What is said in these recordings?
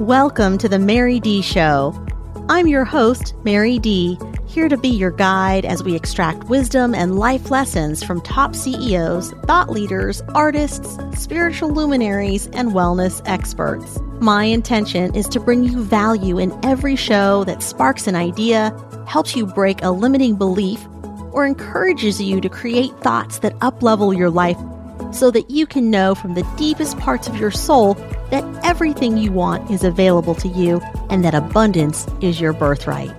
Welcome to the Mary Dee Show. I'm your host, Mary Dee, here to be your guide as we extract wisdom and life lessons from top CEOs, thought leaders, artists, spiritual luminaries, and wellness experts. My intention is to bring you value in every show that sparks an idea, helps you break a limiting belief, or encourages you to create thoughts that uplevel your life so that you can know from the deepest parts of your soul that everything you want is available to you and that abundance is your birthright.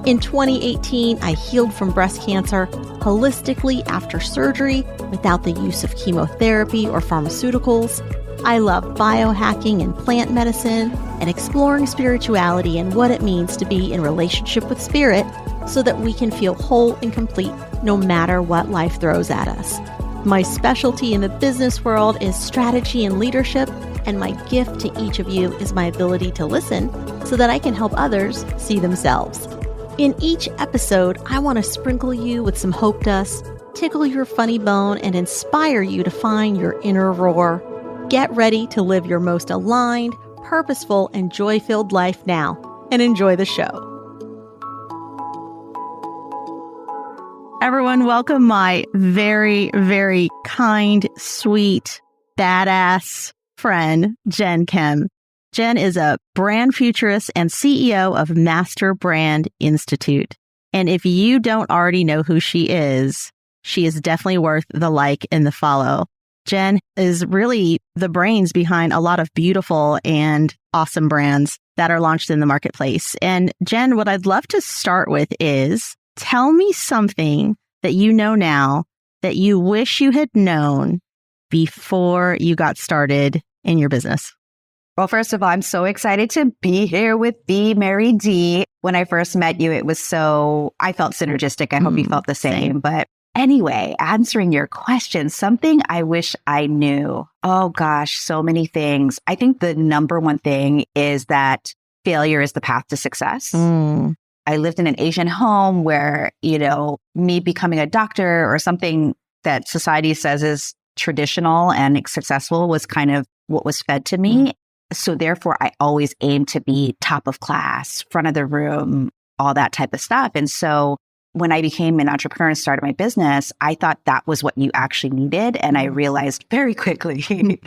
In 2018, I healed from breast cancer holistically after surgery without the use of chemotherapy or pharmaceuticals. I love biohacking and plant medicine and exploring spirituality and what it means to be in relationship with spirit so that we can feel whole and complete no matter what life throws at us. My specialty in the business world is strategy and leadership, and my gift to each of you is my ability to listen so that I can help others see themselves. In each episode, I want to sprinkle you with some hope dust, tickle your funny bone, and inspire you to find your inner roar. Get ready to live your most aligned, purposeful, and joy-filled life now, and enjoy the show. Everyone, welcome my very, very kind, sweet, badass friend, Jen Kim. Jen is a brand futurist and CEO of Master Brand Institute. And if you don't already know who she is definitely worth the like and the follow. Jen is really the brains behind a lot of beautiful and awesome brands that are launched in the marketplace. And Jen, what I'd love to start with is tell me something that you know now that you wish you had known before you got started in your business. Well, first of all, I'm so excited to be here with thee, Mary Dee. When I first met you, I felt synergistic. I hope you felt the same. But anyway, answering your question, something I wish I knew. Oh gosh, so many things. I think the number one thing is that failure is the path to success. I lived in an Asian home where, me becoming a doctor or something that society says is traditional and successful was kind of what was fed to me. So therefore, I always aimed to be top of class, front of the room, all that type of stuff. And so when I became an entrepreneur and started my business, I thought that was what you actually needed. And I realized very quickly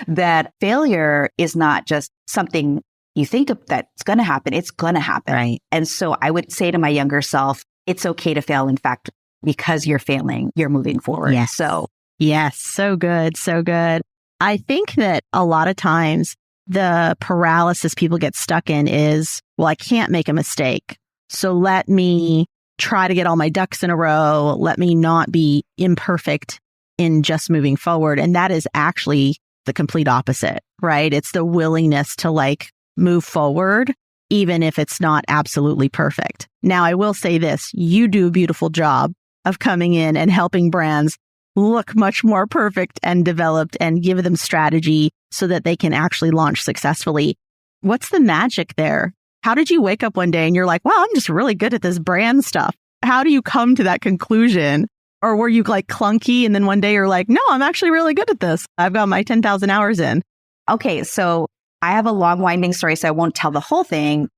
that failure is not just something you think of that's going to happen. It's going to happen. Right. And so I would say to my younger self, it's okay to fail. In fact, because you're failing, you're moving forward. Yes. Yes. So good. So good. I think that a lot of times the paralysis people get stuck in is, well, I can't make a mistake. So let me try to get all my ducks in a row. Let me not be imperfect in just moving forward. And that is actually the complete opposite, right? It's the willingness to move forward, even if it's not absolutely perfect. Now, I will say this, you do a beautiful job of coming in and helping brands look much more perfect and developed and give them strategy so that they can actually launch successfully. What's the magic there? How did you wake up one day and you're like, wow, I'm just really good at this brand stuff? How do you come to that conclusion? Or were you clunky and then one day you're like, no, I'm actually really good at this. I've got my 10,000 hours in. Okay, so I have a long winding story, so I won't tell the whole thing.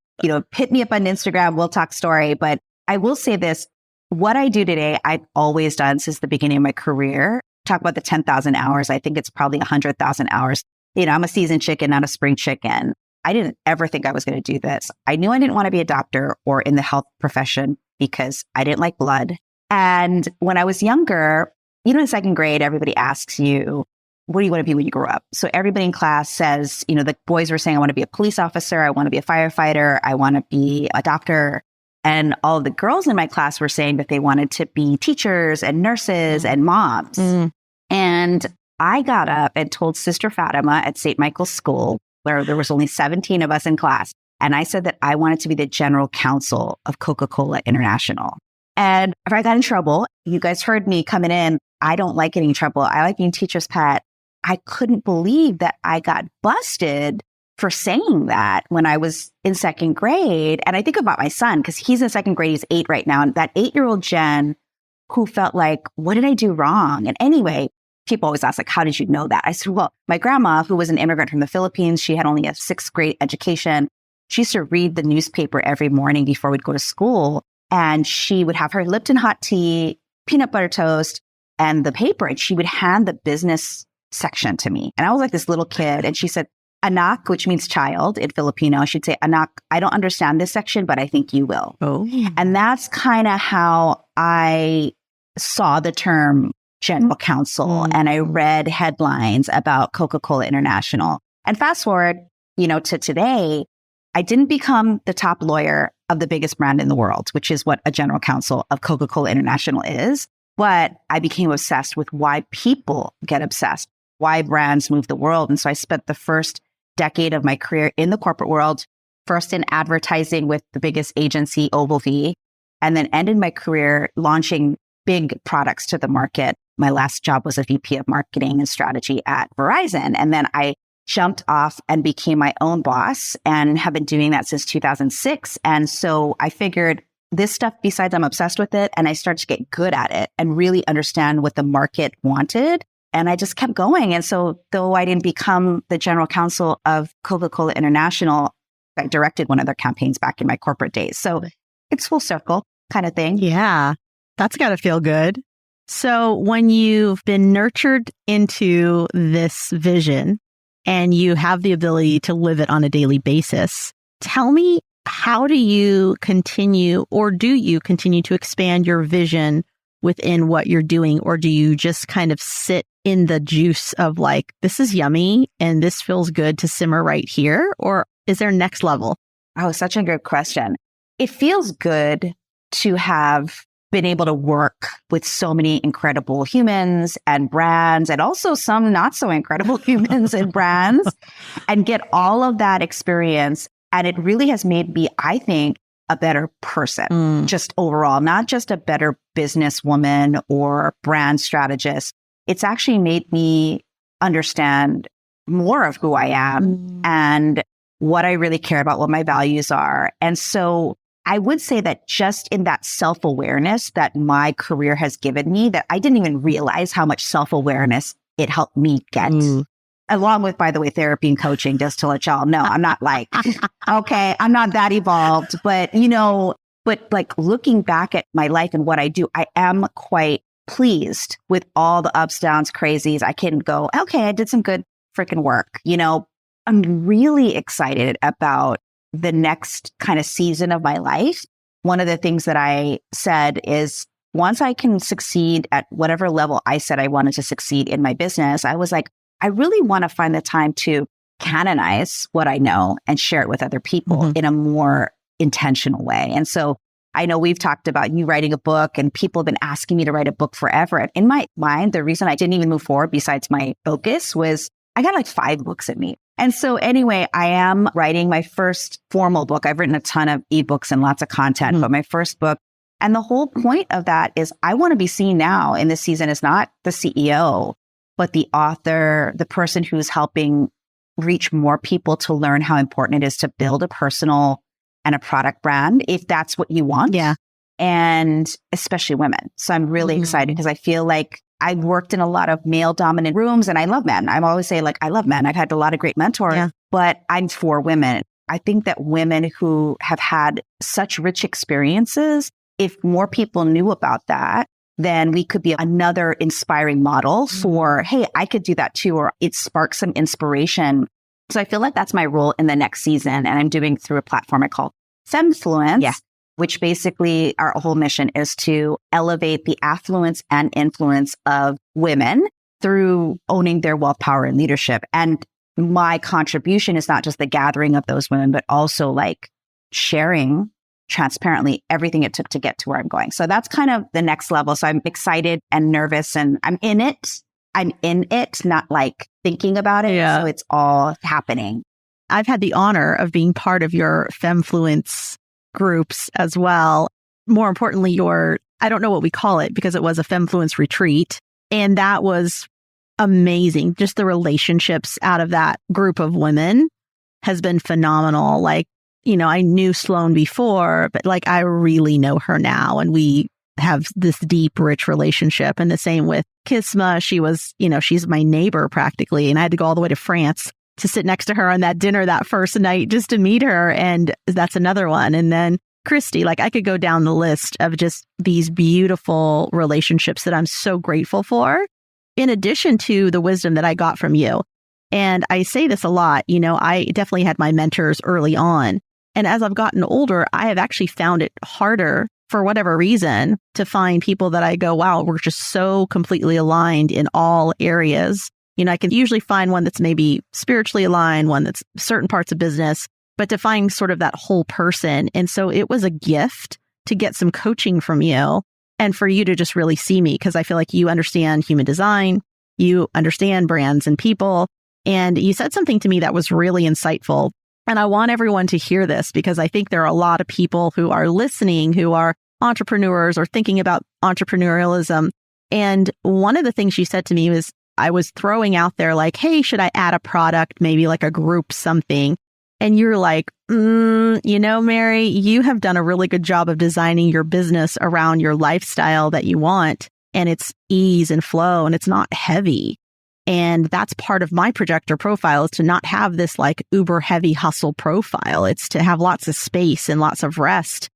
Hit me up on Instagram, we'll talk story. But I will say this, what I do today, I've always done since the beginning of my career. Talk about the 10,000 hours. I think it's probably 100,000 hours. I'm a seasoned chicken, not a spring chicken. I didn't ever think I was going to do this. I knew I didn't want to be a doctor or in the health profession because I didn't like blood. And when I was younger, in second grade, everybody asks you, what do you want to be when you grow up? So everybody in class says, the boys were saying, I want to be a police officer. I want to be a firefighter. I want to be a doctor. And all of the girls in my class were saying that they wanted to be teachers and nurses and moms. And I got up and told Sister Fatima at St. Michael's School, where there was only 17 of us in class. And I said that I wanted to be the general counsel of Coca-Cola International. And if I got in trouble, you guys heard me coming in, I don't like getting in trouble. I like being teacher's pet. I couldn't believe that I got busted for saying that when I was in second grade. And I think about my son, because he's in second grade, he's 8 right now. And that 8-year-old Jen who felt like, what did I do wrong? And anyway, people always ask, like, how did you know that? I said, well, my grandma, who was an immigrant from the Philippines, she had only a 6th grade education. She used to read the newspaper every morning before we'd go to school. And she would have her Lipton hot tea, peanut butter toast, and the paper. And she would hand the business section to me. And I was like this little kid. And she said, anak, which means child in Filipino. She'd say, anak, I don't understand this section, but I think you will. Oh. And that's kind of how I saw the term general counsel. And I read headlines about Coca-Cola International. And fast forward, to today, I didn't become the top lawyer of the biggest brand in the world, which is what a general counsel of Coca-Cola International is. But I became obsessed with why people get obsessed, why brands move the world. And so I spent the first decade of my career in the corporate world, first in advertising with the biggest agency, Ogilvy, and then ended my career launching big products to the market. My last job was a VP of marketing and strategy at Verizon. And then I jumped off and became my own boss and have been doing that since 2006. And so I figured this stuff, besides I'm obsessed with it, and I started to get good at it and really understand what the market wanted. And I just kept going. And so though I didn't become the general counsel of Coca-Cola International, I directed one of their campaigns back in my corporate days. So it's full circle kind of thing. Yeah, that's got to feel good. So when you've been nurtured into this vision and you have the ability to live it on a daily basis, tell me, how do you continue, or do you continue to expand your vision within what you're doing? Or do you just kind of sit in the juice of like, this is yummy and this feels good to simmer right here? Or is there next level? Oh, such a good question. It feels good to have been able to work with so many incredible humans and brands, and also some not so incredible humans and brands, and get all of that experience. And it really has made me, I think, a better person, just overall, not just a better businesswoman or brand strategist. It's actually made me understand more of who I am and what I really care about, what my values are. And so I would say that just in that self-awareness that my career has given me, that I didn't even realize how much self-awareness it helped me get. Along with, by the way, therapy and coaching, just to let y'all know, I'm not like, okay, I'm not that evolved, but like looking back at my life and what I do, I am quite pleased with all the ups, downs, crazies. I can go, okay, I did some good freaking work. I'm really excited about the next kind of season of my life. One of the things that I said is once I can succeed at whatever level I said I wanted to succeed in my business, I was like, I really want to find the time to canonize what I know and share it with other people in a more intentional way. And so I know we've talked about you writing a book, and people have been asking me to write a book forever. And in my mind, the reason I didn't even move forward besides my focus was I got like 5 books in me. And so anyway, I am writing my first formal book. I've written a ton of ebooks and lots of content, but my first book. And the whole point of that is I want to be seen now in this season as not the CEO, but the author, the person who's helping reach more people to learn how important it is to build a personal and a product brand, if that's what you want. Yeah. And especially women. So I'm really excited because I feel like I've worked in a lot of male dominant rooms and I love men. I always say like, I love men. I've had a lot of great mentors, but I'm for women. I think that women who have had such rich experiences, if more people knew about that, then we could be another inspiring model for, hey, I could do that too, or it sparks some inspiration. So I feel like that's my role in the next season. And I'm doing through a platform I call Femfluence, which basically our whole mission is to elevate the affluence and influence of women through owning their wealth, power, and leadership. And my contribution is not just the gathering of those women, but also like sharing transparently everything it took to get to where I'm going. So that's kind of the next level. So I'm excited and nervous and I'm in it. Not like thinking about it. So it's all happening. I've had the honor of being part of your Femfluence groups as well. More importantly, I don't know what we call it because it was a Femfluence retreat. And that was amazing. Just the relationships out of that group of women has been phenomenal. Like, I knew Sloan before, but like I really know her now. And we have this deep, rich relationship. And the same with Kisma. She was, she's my neighbor practically. And I had to go all the way to France to sit next to her on that dinner that first night just to meet her. And that's another one. And then Christy, I could go down the list of just these beautiful relationships that I'm so grateful for, in addition to the wisdom that I got from you. And I say this a lot, I definitely had my mentors early on. And as I've gotten older, I have actually found it harder, for whatever reason, to find people that I go, wow, we're just so completely aligned in all areas. I can usually find one that's maybe spiritually aligned, one that's certain parts of business, but to find sort of that whole person. And so it was a gift to get some coaching from you and for you to just really see me, because I feel like you understand human design, you understand brands and people. And you said something to me that was really insightful. And I want everyone to hear this, because I think there are a lot of people who are listening who are entrepreneurs or thinking about entrepreneurialism. And one of the things you said to me was, I was throwing out there hey, should I add a product, maybe a group something? And you're like, Mary, you have done a really good job of designing your business around your lifestyle that you want. And it's ease and flow, and it's not heavy. And that's part of my projector profile, is to not have this uber heavy hustle profile. It's to have lots of space and lots of rest.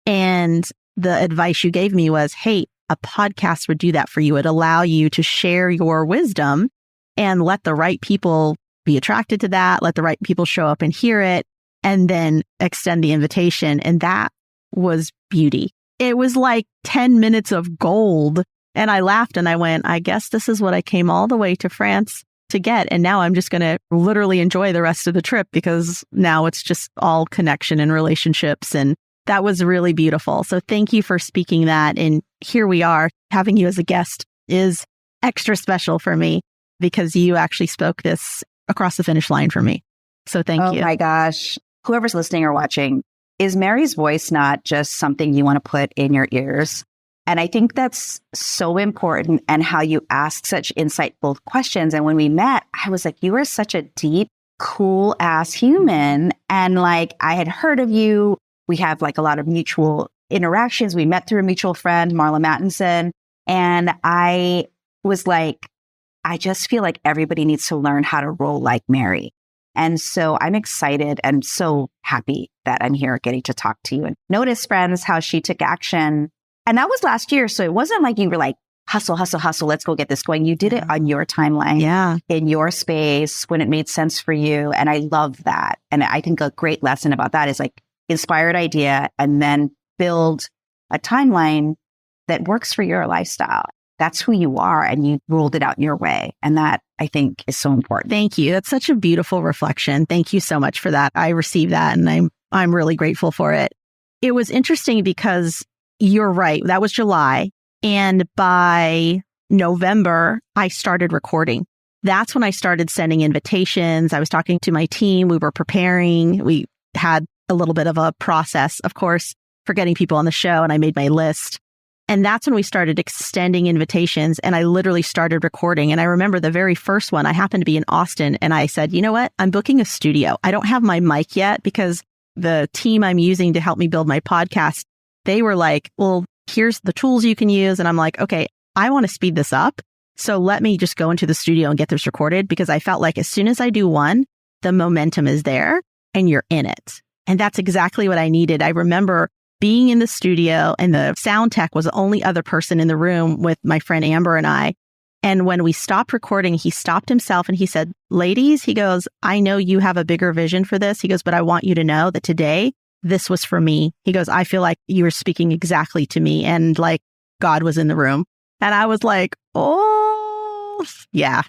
And the advice you gave me was, hey, a podcast would do that for you. It'd allow you to share your wisdom and let the right people be attracted to that, let the right people show up and hear it, and then extend the invitation. And that was beauty. It was 10 minutes of gold. And I laughed and I went, I guess this is what I came all the way to France to get. And now I'm just going to literally enjoy the rest of the trip, because now it's just all connection and relationships. And that was really beautiful. So thank you for speaking that. And here we are. Having you as a guest is extra special for me, because you actually spoke this across the finish line for me. So thank you. Oh my gosh. Whoever's listening or watching, is Mary's voice not just something you want to put in your ears? And I think that's so important, and how you ask such insightful questions. And when we met, I was like, you are such a deep, cool ass human. And I had heard of you. We have a lot of mutual interactions. We met through a mutual friend, Marla Mattinson. And I was like, I just feel like everybody needs to learn how to roll like Mary. And so I'm excited and so happy that I'm here getting to talk to you and notice, friends, how she took action. And that was last year. So it wasn't like you were hustle, hustle, hustle, let's go get this going. You did it on your timeline, in your space, when it made sense for you. And I love that. And I think a great lesson about that is inspired idea, and then build a timeline that works for your lifestyle. That's who you are, and you ruled it out your way. And that, I think, is so important. Thank you. That's such a beautiful reflection. Thank you so much for that. I received that, and I'm really grateful for it. It was interesting because you're right. That was July. And by November, I started recording. That's when I started sending invitations. I was talking to my team. We were preparing. We had a little bit of a process, of course, for getting people on the show. And I made my list. And that's when we started extending invitations. And I literally started recording. And I remember the very first one, I happened to be in Austin. And I said, you know what? I'm booking a studio. I don't have my mic yet, because the team I'm using to help me build my podcast, they were like, well, here's the tools you can use. And I'm like, okay, I want to speed this up. So let me just go into the studio and get this recorded, because I felt like as soon as I do one, the momentum is there and you're in it. And that's exactly what I needed. I remember being in the studio, and the sound tech was the only other person in the room with my friend Amber and I. And when we stopped recording, he stopped himself and he said, ladies, he goes, I know you have a bigger vision for this. He goes, but I want you to know that today, this was for me. He goes, I feel like you were speaking exactly to me, and God was in the room. And I was like, oh, yeah.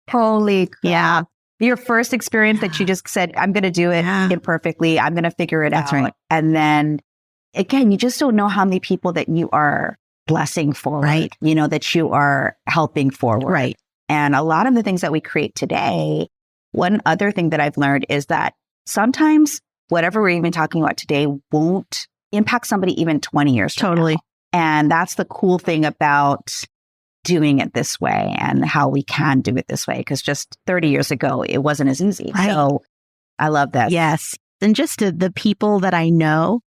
Holy crap. Yeah. Your first experience that you just said, I'm going to do it imperfectly. I'm going to figure it out. That's right. And then again, you just don't know how many people that you are blessing forward, right? That you are helping forward. Right. And a lot of the things that we create today, one other thing that I've learned is that sometimes whatever we're even talking about today won't impact somebody even 20 years from Totally. now. And that's the cool thing about doing it this way, and how we can do it this way. Because just 30 years ago, it wasn't as easy. Right. So I love that. Yes. And just the people that I know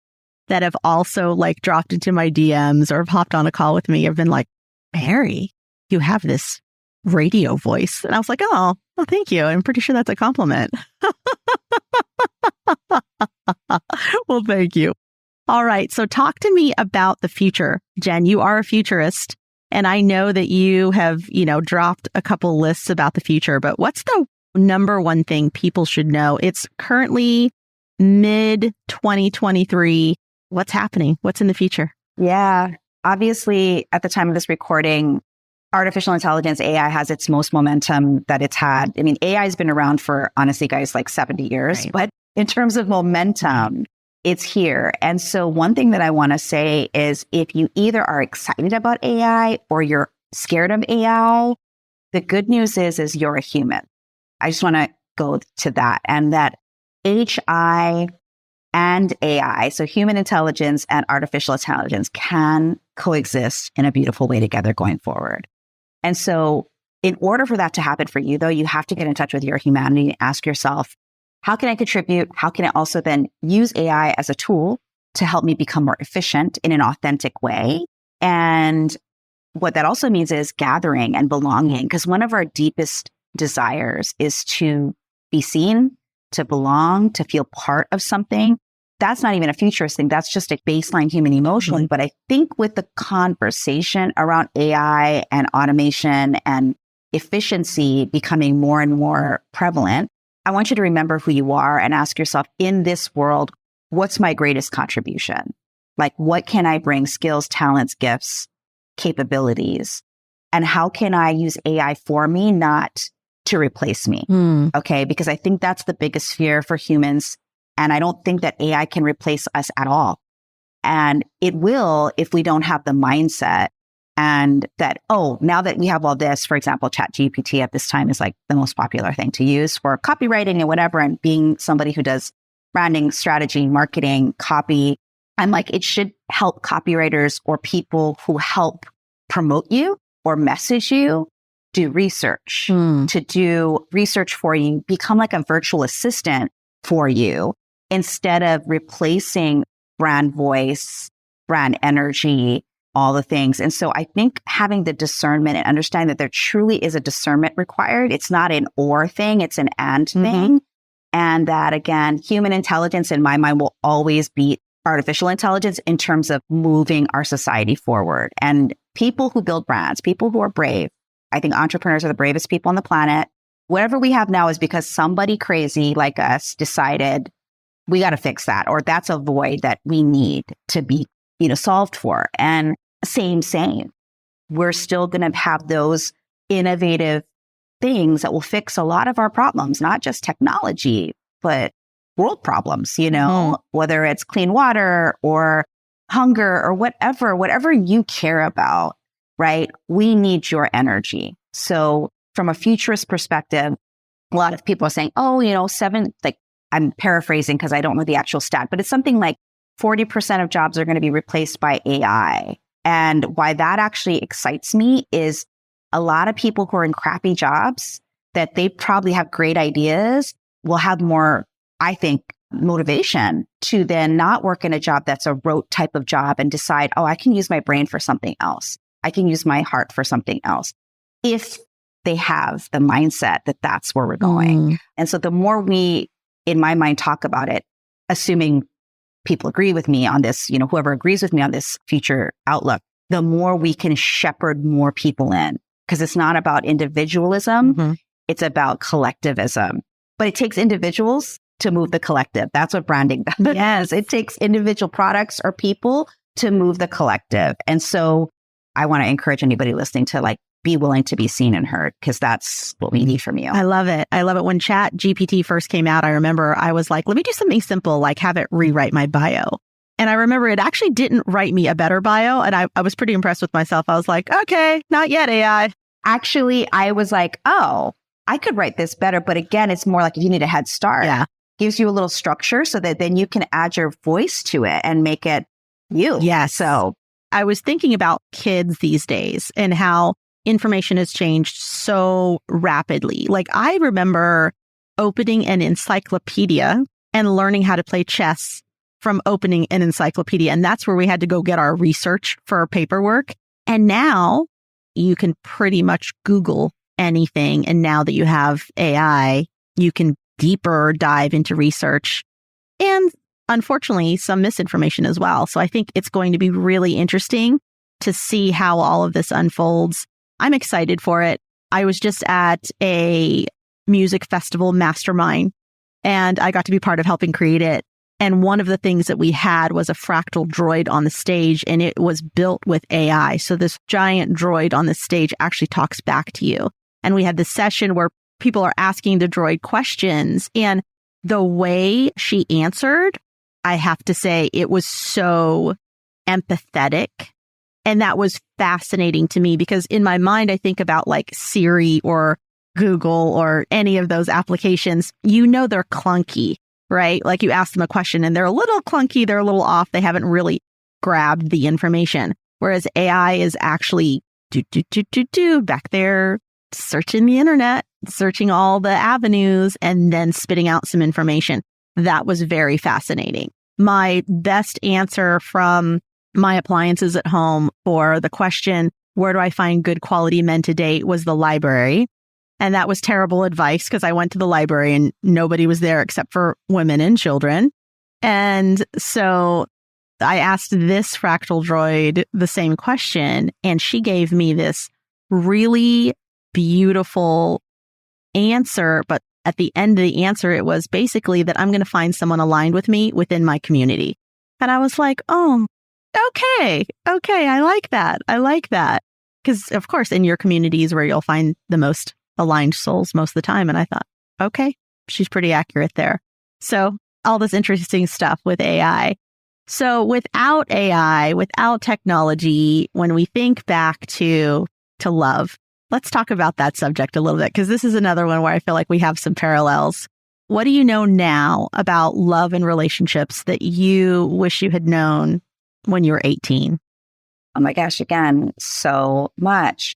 that have also like dropped into my DMs or have hopped on a call with me have been like, Mary, you have this radio voice. And I was like, oh, well, thank you. I'm pretty sure that's a compliment. Well, thank you. All right. So talk to me about the future. Jen, you are a futurist. And I know that you have, dropped a couple lists about the future, but what's the number one thing people should know? It's currently mid 2023. What's happening? What's in the future? Yeah. Obviously, at the time of this recording, artificial intelligence, AI, has its most momentum that it's had. I mean, AI has been around for, honestly, guys, like 70 years. Right. But in terms of momentum, it's here. And so one thing that I want to say is if you either are excited about AI or you're scared of AI, the good news is you're a human. I just want to go to that. And that HI and AI, so human intelligence and artificial intelligence, can coexist in a beautiful way together going forward. And so in order for that to happen for you, though, you have to get in touch with your humanity and ask yourself, how can I contribute? How can I also then use AI as a tool to help me become more efficient in an authentic way? And what that also means is gathering and belonging, because one of our deepest desires is to be seen, to belong, to feel part of something. That's not even a futurist thing. That's just a baseline human emotion. Mm-hmm. But I think with the conversation around AI and automation and efficiency becoming more and more prevalent, I want you to remember who you are and ask yourself, in this world, what's my greatest contribution? Like, what can I bring? Skills, talents, gifts, capabilities? And how can I use AI for me, not to replace me? Okay, because I think that's the biggest fear for humans. And I don't think that AI can replace us at all. And it will if we don't have the mindset and that, oh, now that we have all this, for example, ChatGPT at this time is like the most popular thing to use for copywriting and whatever. And being somebody who does branding, strategy, marketing, copy, I'm like, it should help copywriters or people who help promote you or message you do research, to do research for you, become like a virtual assistant for you instead of replacing brand voice, brand energy, all the things. And so I think having the discernment and understanding that there truly is a discernment required. It's not an or thing, it's an and thing. And that, again, human intelligence in my mind will always beat artificial intelligence in terms of moving our society forward. And people who build brands, people who are brave, I think entrepreneurs are the bravest people on the planet. Whatever we have now is because somebody crazy like us decided we got to fix that, or that's a void that we need to be, solved for. And same. We're still going to have those innovative things that will fix a lot of our problems, not just technology, but world problems, whether it's clean water or hunger or whatever you care about, right? We need your energy. So from a futurist perspective, a lot of people are saying, I'm paraphrasing because I don't know the actual stat, but it's something like 40% of jobs are going to be replaced by AI. And why that actually excites me is a lot of people who are in crappy jobs that they probably have great ideas will have more, I think, motivation to then not work in a job that's a rote type of job and decide, oh, I can use my brain for something else. I can use my heart for something else. If they have the mindset that that's where we're going. And so the more we, in my mind, talk about it, assuming people agree with me on this, whoever agrees with me on this future outlook, the more we can shepherd more people in. Because it's not about individualism, it's about collectivism. But it takes individuals to move the collective. That's what branding does. Yes, it takes individual products or people to move the collective. And so I want to encourage anybody listening to be willing to be seen and heard, because that's what we need from you. I love it. When Chat GPT first came out, I remember I was like, let me do something simple, like have it rewrite my bio. And I remember it actually didn't write me a better bio. And I was pretty impressed with myself. I was like, okay, not yet, AI. Actually, I was like, oh, I could write this better. But again, it's more like if you need a head start, gives you a little structure so that then you can add your voice to it and make it you. Yeah. So I was thinking about kids these days and how information has changed so rapidly. Like I remember opening an encyclopedia and learning how to play chess from opening an encyclopedia. And that's where we had to go get our research for our paperwork. And now you can pretty much Google anything. And now that you have AI, you can deeper dive into research and unfortunately some misinformation as well. So I think it's going to be really interesting to see how all of this unfolds. I'm excited for it. I was just at a music festival mastermind and I got to be part of helping create it. And one of the things that we had was a fractal droid on the stage, and it was built with AI. So this giant droid on the stage actually talks back to you. And we had this session where people are asking the droid questions, and the way she answered, I have to say, it was so empathetic. And that was fascinating to me because in my mind, I think about like Siri or Google or any of those applications. You know, they're clunky, right? Like you ask them a question and they're a little clunky, they're a little off. They haven't really grabbed the information. Whereas AI is actually back there searching the internet, searching all the avenues and then spitting out some information. That was very fascinating. My best answer from my appliances at home for the question, where do I find good quality men to date, was the library. And that was terrible advice because I went to the library and nobody was there except for women and children. And so I asked this fractal droid the same question, and she gave me this really beautiful answer. But at the end of the answer, it was basically that I'm going to find someone aligned with me within my community. And I was like, oh, okay, I like that. Because of course, in your community is where you'll find the most aligned souls most of the time. And I thought, okay, she's pretty accurate there. So all this interesting stuff with AI. So without AI, without technology, when we think back to love, let's talk about that subject a little bit, because this is another one where I feel like we have some parallels. What do you know now about love and relationships that you wish you had known when you were 18? Oh my gosh, again, so much.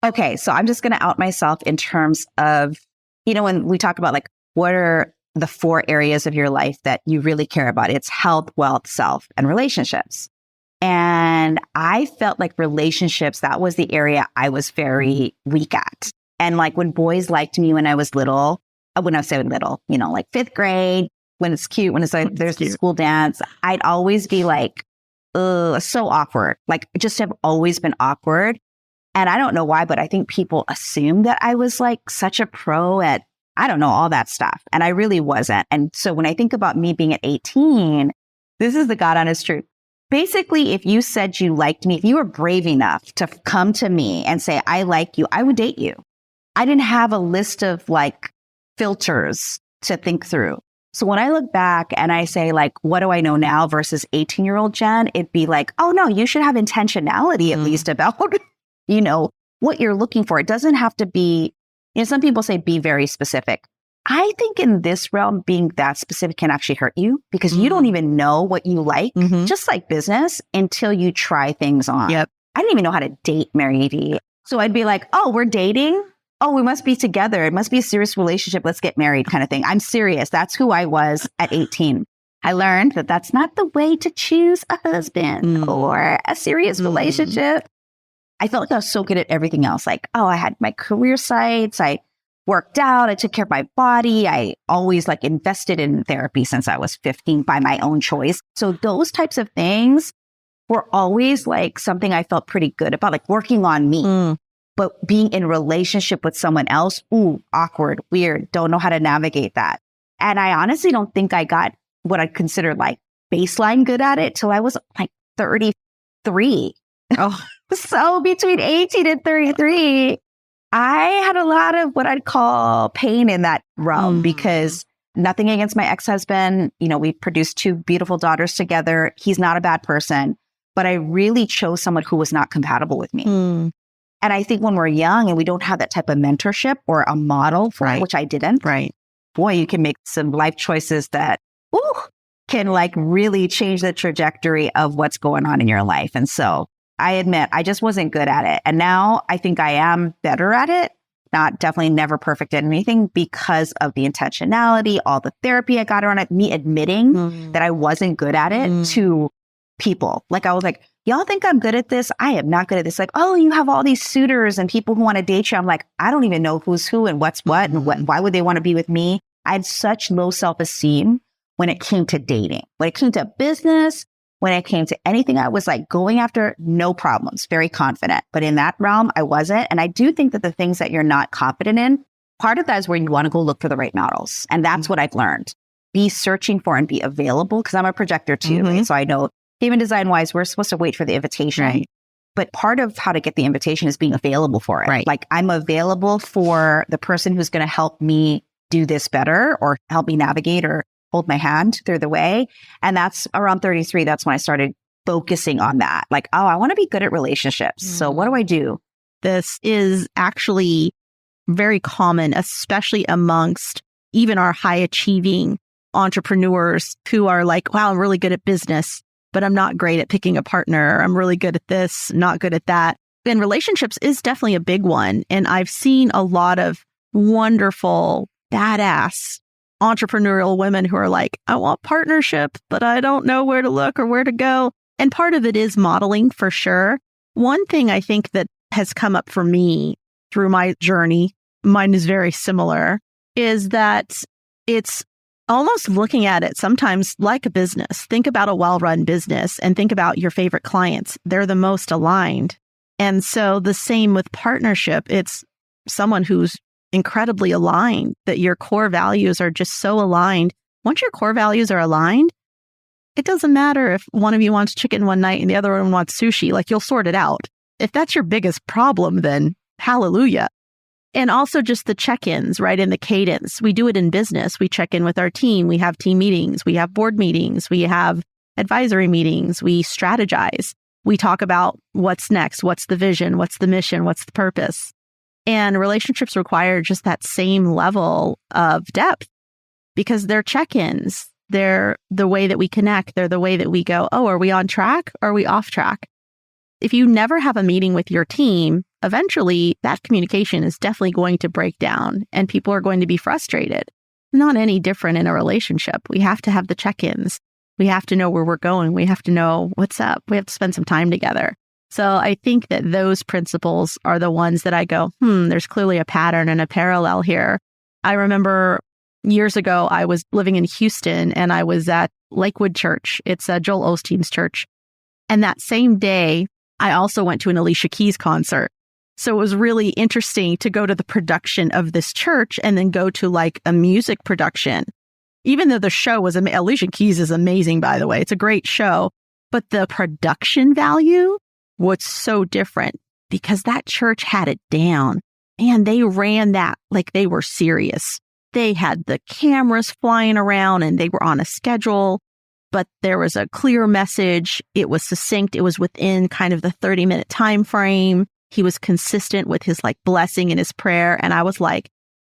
Okay, so I'm just going to out myself in terms of, when we talk about like, what are the 4 areas of your life that you really care about? It's health, wealth, self, and relationships. And I felt like relationships, that was the area I was very weak at. And like when boys liked me when I was little, when I say little, like 5th grade, when it's cute, when it's like, there's a school dance, I'd always be like, so awkward. Like just have always been awkward. And I don't know why, but I think people assume that I was like such a pro at, I don't know, all that stuff. And I really wasn't. And so when I think about me being at 18, this is the God honest truth. Basically, if you said you liked me, if you were brave enough to come to me and say, I like you, I would date you. I didn't have a list of like filters to think through. So when I look back and I say like, what do I know now versus 18-year-old Jen, it'd be like, oh no, you should have intentionality at least about, what you're looking for. It doesn't have to be, some people say be very specific. I think in this realm, being that specific can actually hurt you because you don't even know what you like, just like business, until you try things on. Yep. I didn't even know how to date Mary Dee. So I'd be like, oh, we're dating? Oh, we must be together. It must be a serious relationship. Let's get married kind of thing. I'm serious. That's who I was at 18. I learned that that's not the way to choose a husband or a serious relationship. I felt like I was so good at everything else. Like, oh, I had my career sites. I worked out. I took care of my body. I always like invested in therapy since I was 15 by my own choice. So those types of things were always like something I felt pretty good about, like working on me. But being in a relationship with someone else, awkward, weird, don't know how to navigate that. And I honestly don't think I got what I'd consider like baseline good at it till I was like 33. Oh, So between 18 and 33, I had a lot of what I'd call pain in that realm because nothing against my ex-husband. We produced 2 beautiful daughters together. He's not a bad person, but I really chose someone who was not compatible with me. And I think when we're young and we don't have that type of mentorship or a model for it, which I didn't. Right. Boy, you can make some life choices that can like really change the trajectory of what's going on in your life. And so I admit I just wasn't good at it. And now I think I am better at it, definitely never perfect at anything because of the intentionality, all the therapy I got around it, me admitting that I wasn't good at it to people. Like, I was like, y'all think I'm good at this? I am not good at this. Like, oh, you have all these suitors and people who want to date you. I'm like, I don't even know who's who and what's what and why would they want to be with me? I had such low self-esteem when it came to dating, when it came to business, when it came to anything. I was like going after no problems, very confident. But in that realm, I wasn't. And I do think that the things that you're not confident in, part of that is where you want to go look for the right models. And that's what I've learned. Be searching for and be available, because I'm a projector too. Right? So I know human design wise, we're supposed to wait for the invitation. Right. But part of how to get the invitation is being available for it. Right. Like, I'm available for the person who's going to help me do this better or help me navigate or hold my hand through the way. And that's around 33. That's when I started focusing on that. Like, oh, I want to be good at relationships. So what do I do? This is actually very common, especially amongst even our high achieving entrepreneurs who are like, wow, I'm really good at business, but I'm not great at picking a partner. I'm really good at this, not good at that. And relationships is definitely a big one. And I've seen a lot of wonderful, badass entrepreneurial women who are like, I want partnership, but I don't know where to look or where to go. And part of it is modeling for sure. One thing I think that has come up for me through my journey, mine is very similar, is that it's almost looking at it sometimes like a business. Think about a well-run business and think about your favorite clients. They're the most aligned. And so the same with partnership. It's someone who's incredibly aligned, that your core values are just so aligned. Once your core values are aligned, it doesn't matter if one of you wants chicken one night and the other one wants sushi. Like, you'll sort it out. If that's your biggest problem, then hallelujah. And also just the check-ins, right? In the cadence. We do it in business. We check in with our team. We have team meetings. We have board meetings. We have advisory meetings. We strategize. We talk about what's next. What's the vision? What's the mission? What's the purpose? And relationships require just that same level of depth because they're check-ins. They're the way that we connect. They're the way that we go, oh, are we on track? Or are we off track? If you never have a meeting with your team, eventually that communication is definitely going to break down and people are going to be frustrated. Not any different in a relationship. We have to have the check-ins. We have to know where we're going. We have to know what's up. We have to spend some time together. So I think that those principles are the ones that I go, there's clearly a pattern and a parallel here. I remember years ago, I was living in Houston and I was at Lakewood Church. It's Joel Osteen's church. And that same day, I also went to an Alicia Keys concert. So it was really interesting to go to the production of this church and then go to like a music production. Even though the show was, Alicia Keys is amazing, by the way. It's a great show. But the production value was so different because that church had it down. And they ran that like they were serious. They had the cameras flying around and they were on a schedule. But there was a clear message. It was succinct. It was within kind of the 30-minute time frame. He was consistent with his like blessing and his prayer. And I was like,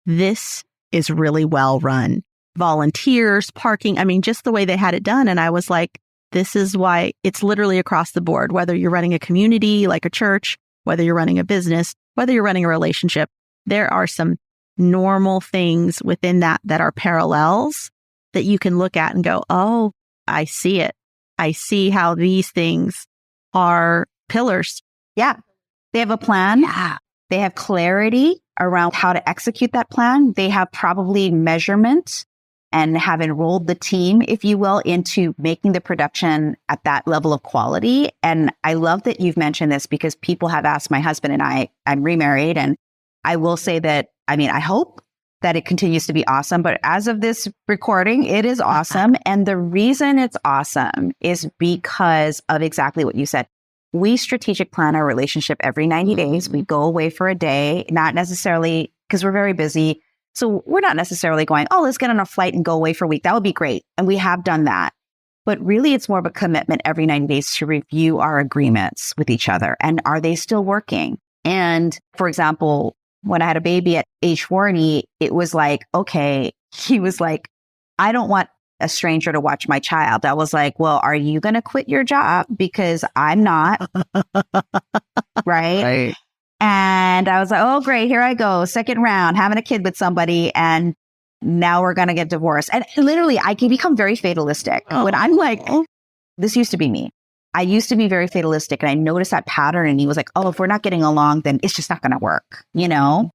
this is really well run. Volunteers, parking, just the way they had it done. And I was like, this is why it's literally across the board, whether you're running a community like a church, whether you're running a business, whether you're running a relationship, there are some normal things within that are parallels that you can look at and go, oh, I see it. I see how these things are pillars. Yeah. They have a plan. Yeah. They have clarity around how to execute that plan. They have probably measurement and have enrolled the team, if you will, into making the production at that level of quality. And I love that you've mentioned this because people have asked my husband and I'm remarried. And I will say that, I hope that it continues to be awesome. But as of this recording, it is awesome. And the reason it's awesome is because of exactly what you said. We strategic plan our relationship every 90 days. We go away for a day, not necessarily because we're very busy. So we're not necessarily going, oh, let's get on a flight and go away for a week. That would be great. And we have done that. But really, it's more of a commitment every 90 days to review our agreements with each other. And are they still working? And for example, when I had a baby at age 40, it was like, okay, he was like, I don't want a stranger to watch my child. I was like, well, are you going to quit your job? Because I'm not. Right? And I was like, oh, great. Here I go. Second round, having a kid with somebody. And now we're going to get divorced. And literally, I can become very fatalistic when I'm like, this used to be me. I used to be very fatalistic, and I noticed that pattern. And he was like, oh, if we're not getting along, then it's just not going to work, you know?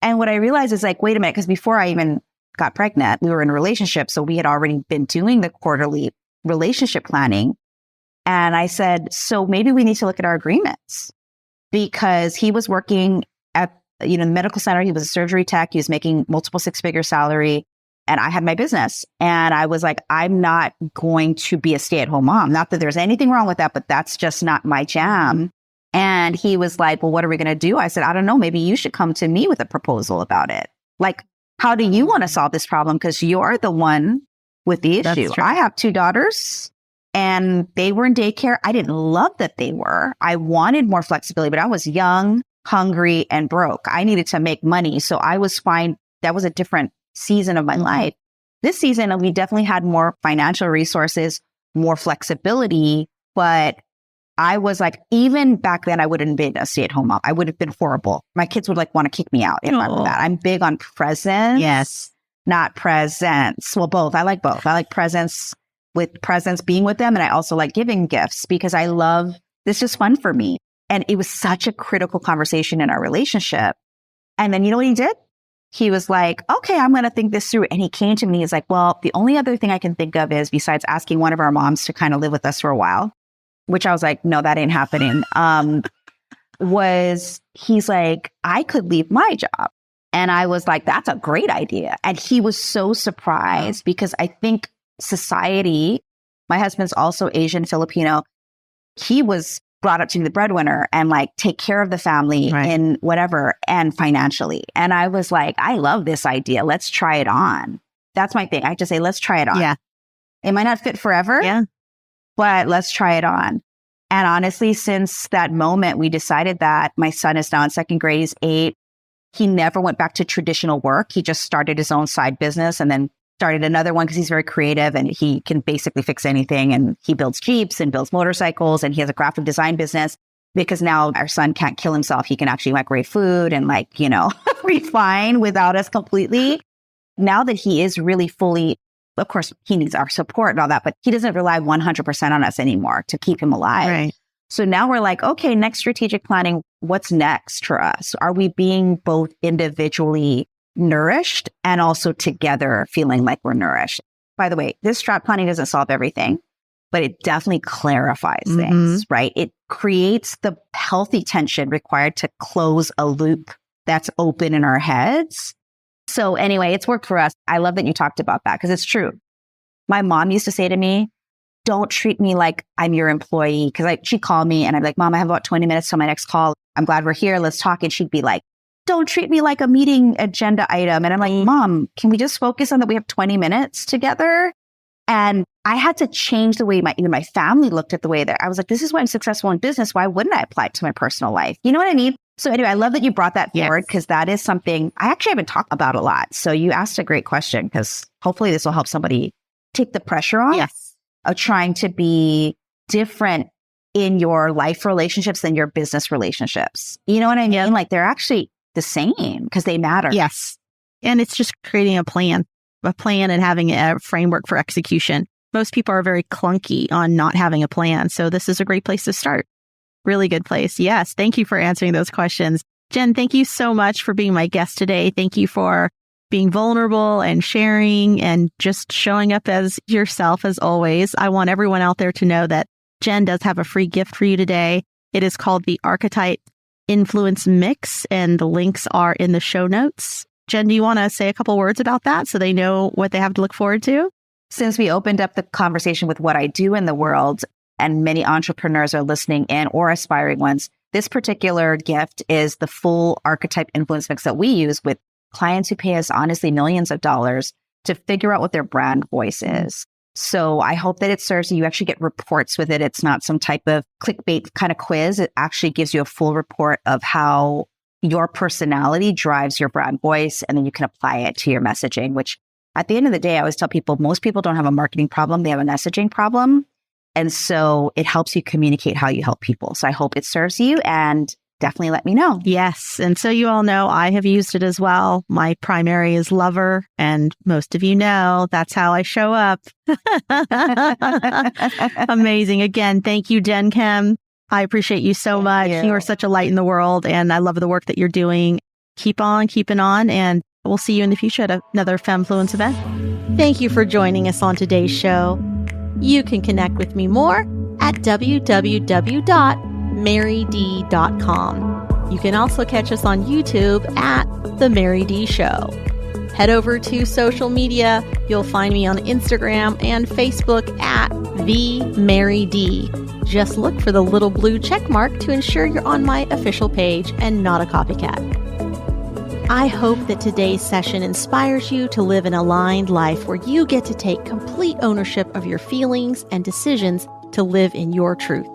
And what I realized is like, wait a minute, because before I even got pregnant, we were in a relationship. So we had already been doing the quarterly relationship planning. And I said, so maybe we need to look at our agreements, because he was working at, the medical center. He was a surgery tech. He was making multiple six-figure salary. And I had my business. And I was like, I'm not going to be a stay-at-home mom. Not that there's anything wrong with that, but that's just not my jam. And he was like, well, what are we going to do? I said, I don't know. Maybe you should come to me with a proposal about it. Like, how do you want to solve this problem? Because you're the one with the issue. I have 2 daughters and they were in daycare. I didn't love that they were. I wanted more flexibility, but I was young, hungry, and broke. I needed to make money. So I was fine. That was a different season of my life. This season, we definitely had more financial resources, more flexibility, but I was like, even back then, I wouldn't have been a stay-at-home mom. I would have been horrible. My kids would like want to kick me out if I were that. I'm big on presence. Yes. Not presents. Well, both. I like both. I like presence, being with them. And I also like giving gifts because I love, this is fun for me. And it was such a critical conversation in our relationship. And then you know what he did? He was like, okay, I'm going to think this through. And he came to me. He's like, well, the only other thing I can think of is, besides asking one of our moms to kind of live with us for a while, which I was like, no, that ain't happening. He's like, I could leave my job. And I was like, that's a great idea. And he was so surprised because I think society, my husband's also Asian, Filipino. He was brought up to be the breadwinner and like take care of the family in whatever and financially. And I was like, I love this idea. Let's try it on. That's my thing. I just say, let's try it on. Yeah. It might not fit forever. Yeah. But let's try it on. And honestly, since that moment, we decided that my son is now in second grade, he's 8. He never went back to traditional work. He just started his own side business and then started another one because he's very creative and he can basically fix anything. And he builds Jeeps and builds motorcycles, and he has a graphic design business because now our son can't kill himself. He can actually microwave food and be fine without us completely. Now that he is really fully, of course, he needs our support and all that, but he doesn't rely 100% on us anymore to keep him alive. Right. So now we're like, okay, next strategic planning, what's next for us? Are we being both individually nourished and also together feeling like we're nourished? By the way, this strat planning doesn't solve everything, but it definitely clarifies things, right? It creates the healthy tension required to close a loop that's open in our heads. So anyway, it's worked for us. I love that you talked about that because it's true. My mom used to say to me, don't treat me like I'm your employee. Because she'd call me and I'd be like, Mom, I have about 20 minutes till my next call. I'm glad we're here. Let's talk. And she'd be like, don't treat me like a meeting agenda item. And I'm like, Mom, can we just focus on that we have 20 minutes together? And I had to change the way even my family looked at the way that I was like, this is why I'm successful in business. Why wouldn't I apply it to my personal life? You know what I mean? So anyway, I love that you brought that forward because that is something I actually haven't talked about a lot. So you asked a great question because hopefully this will help somebody take the pressure off of trying to be different in your life relationships than your business relationships. You know what I mean? Like they're actually the same because they matter. Yes. And it's just creating a plan and having a framework for execution. Most people are very clunky on not having a plan. So this is a great place to start. Really good place. Yes. Thank you for answering those questions. Jen, thank you so much for being my guest today. Thank you for being vulnerable and sharing and just showing up as yourself as always. I want everyone out there to know that Jen does have a free gift for you today. It is called the Archetype Influence Mix, and the links are in the show notes. Jen, do you want to say a couple words about that so they know what they have to look forward to? Since we opened up the conversation with what I do in the world, and many entrepreneurs are listening in or aspiring ones, this particular gift is the full Archetype Influence Mix that we use with clients who pay us honestly millions of dollars to figure out what their brand voice is. So I hope that it serves you. You actually get reports with it. It's not some type of clickbait kind of quiz. It actually gives you a full report of how your personality drives your brand voice, and then you can apply it to your messaging, which at the end of the day, I always tell people, most people don't have a marketing problem. They have a messaging problem. And so it helps you communicate how you help people. So I hope it serves you. And definitely let me know. Yes. And so you all know I have used it as well. My primary is lover. And most of you know that's how I show up. Amazing. Again, thank you, Jen Kim. I appreciate you so much. You are such a light in the world, and I love the work that you're doing. Keep on keeping on, and we'll see you in the future at another Femfluence event. Thank you for joining us on today's show. You can connect with me more at www.maryd.com. You can also catch us on YouTube at The Mary Dee Show. Head over to social media. You'll find me on Instagram and Facebook at The Mary Dee. Just look for the little blue check mark to ensure you're on my official page and not a copycat. I hope that today's session inspires you to live an aligned life where you get to take complete ownership of your feelings and decisions to live in your truth.